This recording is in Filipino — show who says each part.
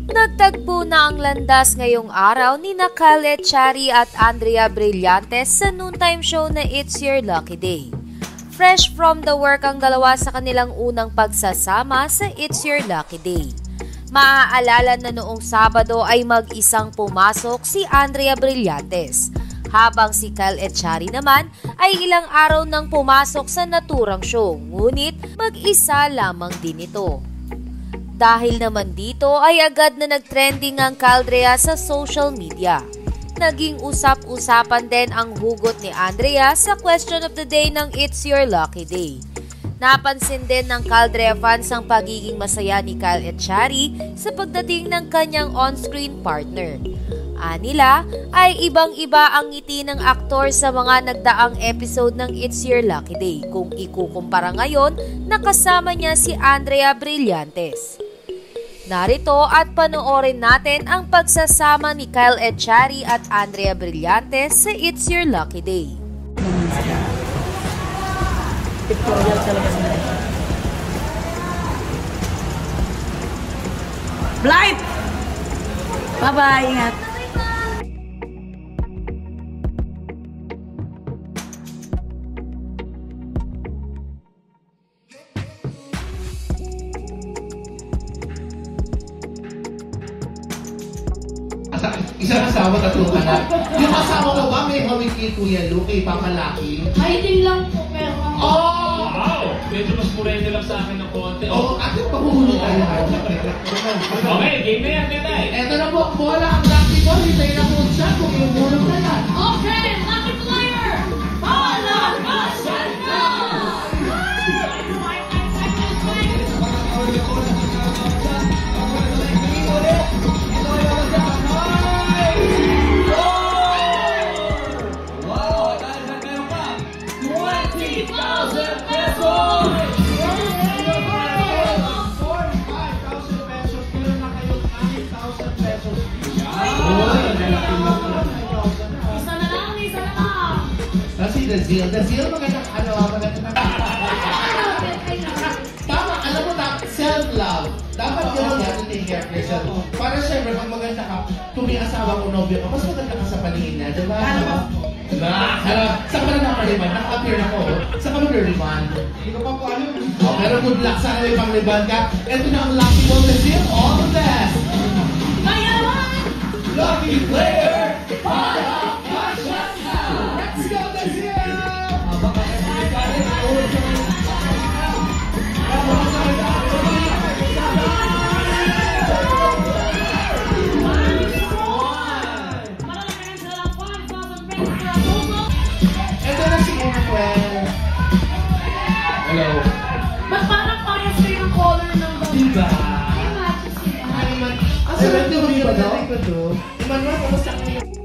Speaker 1: Nagtagpo na ang landas ngayong araw ni Kyle Echari at Andrea Brillantes sa noontime show na It's Your Lucky Day. Fresh from the work ang dalawa sa kanilang unang pagsasama sa It's Your Lucky Day. Maaalala na noong Sabado ay mag-isang pumasok si Andrea Brillantes, habang si Kyle Echari naman ay ilang araw nang pumasok sa naturang show, ngunit mag-isa lamang din ito. Dahil naman dito ay agad na nagtrending ang Caldrea sa social media. Naging usap-usapan din ang hugot ni Andrea sa question of the day ng It's Your Lucky Day. Napansin din ng Caldrea fans ang pagiging masaya ni Kyle Echari sa pagdating ng kanyang on-screen partner. Anila ay ibang-iba ang ngiti ng aktor sa mga nagdaang episode ng It's Your Lucky Day kung ikukumpara ngayon na kasama niya si Andrea Brillantes. Narito at panoorin natin ang pagsasama ni Kyle Echari at Andrea Brillantes sa It's Your Lucky Day.
Speaker 2: Pictorial sa labas na rin. Blight! Bye-bye, ingat!
Speaker 3: Isang asawa, tatlong anak. Yung asawa ko ba may hawig kay Kuya Luke, kay Papa Lucky?
Speaker 4: Ay, din lang po, pero...
Speaker 3: Oh!
Speaker 5: Wow! Medyo mas murente lang sa akin ng konti.
Speaker 3: Oh, at yung pahuhuli tayo.
Speaker 5: Okay, game na yan, Tetay.
Speaker 3: Eto na po, bola ang Lucky Ball. Hintayin na po siya kung yung bulong na yan.
Speaker 4: Okay, lucky player! Bola Passion na!
Speaker 3: The Zeal, magandang magandang tama, alam mo na, self-love. Dapat gano'n natin take care of yourself. Para syempre, pag maganda ka, kung may asawa ko, nobyo ka, mas maganda ka sa paningin niya, diba? Saan ka na nakaliban? Naka-appear na ko. Saan ka mag-riban? Hindi ko pa po alam. Oh, pero good luck. Sana may pang-riban ka. Ito na ang Lucky Ball, The Zeal. All the best!
Speaker 4: Kaya naman!
Speaker 3: Lucky player! Para! Let's go, The Zeal! Ito na si Emmanuel. Hello.
Speaker 4: Ba't parang parehas kayo ng color ng bag?
Speaker 3: Diba?
Speaker 4: Ay, matches sila.
Speaker 3: Ang sarap naman yung ba daw? Emmanuel, kamusta ka?